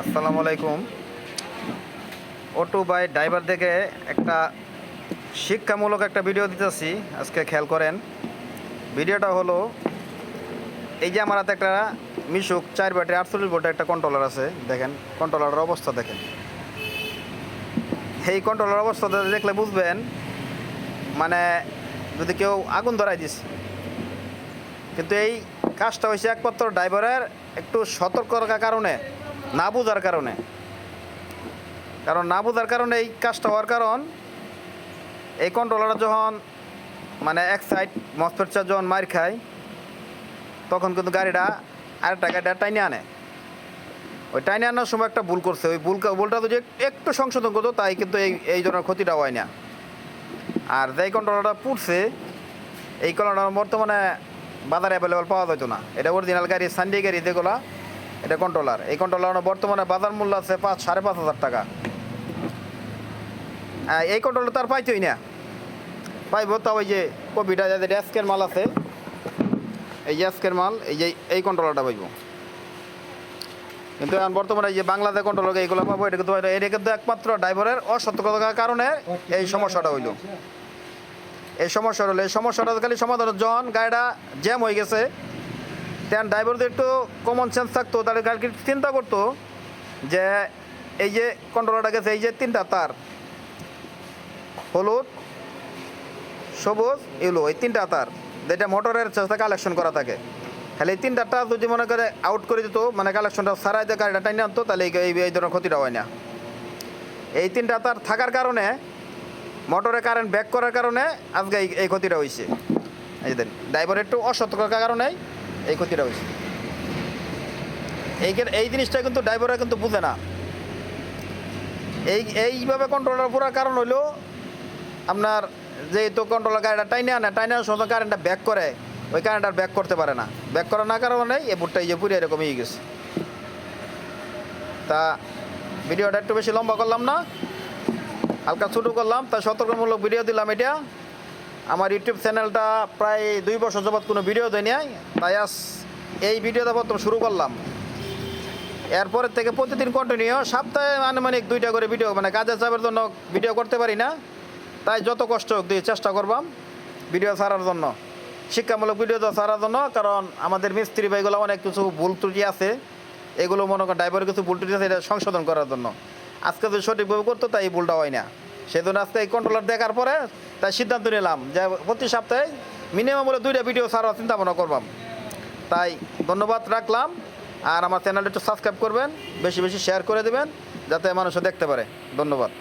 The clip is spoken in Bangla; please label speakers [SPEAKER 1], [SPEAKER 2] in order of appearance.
[SPEAKER 1] আসসালামু আলাইকুম। অটো বাই ড্রাইভার থেকে একটা শিক্ষামূলক একটা ভিডিও দিতেছি, আজকে খেয়াল করেন। ভিডিওটা হলো, এই যে আমার হাতে একটা মিশুক 4 ব্যাটারি 48 ভোল্টের একটা কন্ট্রোলার আছে। দেখেন কন্ট্রোলারের অবস্থা দেখেন। এই কন্ট্রোলার অবস্থা দেখলে বুঝবেন, মানে যদি কেউ আগুন ধরাই দিস। কিন্তু এই কাজটা হয়েছে একমাত্র ড্রাইভারের একটু সতর্কতার কারণে, না বোঝার কারণে। না বোঝার কারণে এই কাজটা হওয়ার কারণ, এই কন্ট্রোলারটা যখন মানে এক সাইড মসপেটটা যখন মার খায়, তখন কিন্তু গাড়িটা আরেকটা গাড়িটা টাইনে আনে। ওই টাইনে আনার সময় একটা ভুল করছে, ওই ভুলটা যদি একটু সংশোধন করতো, তাই কিন্তু এই ধরনের ক্ষতিটা হয় না। আর যেই কন্ট্রোলারটা পুড়ছে, এই কন্ট্রোলার বর্তমানে বাজারে অ্যাভেলেবেল পাওয়া যেত না। এটা অরিজিনাল গাড়ি, সানডে গাড়ি যেগুলো, এটা কন্ট্রোলার। এই কন্ট্রোলার বর্তমানে বাজার মূল্য আছে 5,500 টাকা। এই কন্ট্রোলার তার পাইতই না, পাইব তা ওই যে কপিটা যাদের অ্যাস্কের মাল আছে, এই যে অ্যাস্কের মাল, এই কন্ট্রোলারটা পাইব। কিন্তু এখন বর্তমানে এই যে বাংলাদেশ কন্ট্রোলার এইগুলো পাবো, এটা কিন্তু একমাত্র ড্রাইভারের অসতর্কতার কারণে এই সমস্যাটা হইল। এই সমস্যাটা খালি সমাধান, যখন গাড়িটা জ্যাম হয়ে গেছে, তেন ড্রাইভারদের একটু কমন সেন্স থাকতো, তাদের গাড়ি চিন্তা করতো যে এই যে কন্ট্রোলারটা গেছে, এই যে 3টা তার, হলুদ, সবুজ, ইউলো, এই 3টা তার যেটা মোটরের সাথে কালেকশন করা থাকে। খালি এই 3টা তার যদি মনে করে আউট করে দিত, মানে কালেকশনটা সারাই দিয়ে গাড়িটা টাইনে আনতো, তাহলে এই ধরনের ক্ষতিটা হয় না। এই 3টা তার থাকার কারণে, মোটরে কারেন্ট ব্যাক করার কারণে আজকে এই ক্ষতিটা হয়েছে। এই দেন ড্রাইভারের একটু অসতর্কতার কারণে এই ক্ষতিটা হয়েছে। এই জিনিসটা কিন্তু ড্রাইভাররা কিন্তু বুঝে না। এইভাবে কন্ট্রোলার পুরার কারণ হলো আপনার, যেহেতু কন্ট্রোলার গাড়িটা টাইনে আনার সময় কারেন্টটা ব্যাক করে, ওই কারেন্ট আর ব্যাক করতে পারে না। ব্যাক করার না কারণে এই বুটটা এই যে পুরো এরকম হয়ে গেছে। তা ভিডিওটা একটু বেশি লম্বা করলাম না, হালকা ছোটো করলাম, তা সতর্কমূলক ভিডিও দিলাম। এটা আমার ইউটিউব চ্যানেলটা প্রায় 2 বছর যাবৎ কোনো ভিডিও দেয়নি, তাই আজ এই ভিডিওটা প্রথম শুরু করলাম। এরপরের থেকে প্রতিদিন কন্টিনিউ, সপ্তাহে আনুমানিক 2টা করে ভিডিও, মানে কাজের চাপের জন্য ভিডিও করতে পারি না, তাই যত কষ্ট হোক দিয়ে চেষ্টা করবাম ভিডিও ছাড়ার জন্য, শিক্ষামূলক ভিডিও ছাড়ার জন্য। কারণ আমাদের মিস্ত্রি ভাইগুলো অনেক কিছু ভুল ত্রুটি আছে, এগুলো মনে করেন ড্রাইভারের কিছু ভুল ত্রুটি আছে, এটা সংশোধন করার জন্য। আজকে যদি সঠিকভাবে করতো, তাই এই ভুলটা হয় না। সেই জন্য আজকে এই কন্ট্রোলার দেখার পরে তাই সিদ্ধান্ত নিলাম যে প্রতি সপ্তাহে মিনিমাম বলে 2টা ভিডিও ছাড়ার চিন্তা ভাবনা করবাম। তাই ধন্যবাদ রাখলাম। আর আমার চ্যানেলটা একটু সাবস্ক্রাইব করবেন, বেশি বেশি শেয়ার করে দেবেন, যাতে মানুষও দেখতে পারে। ধন্যবাদ।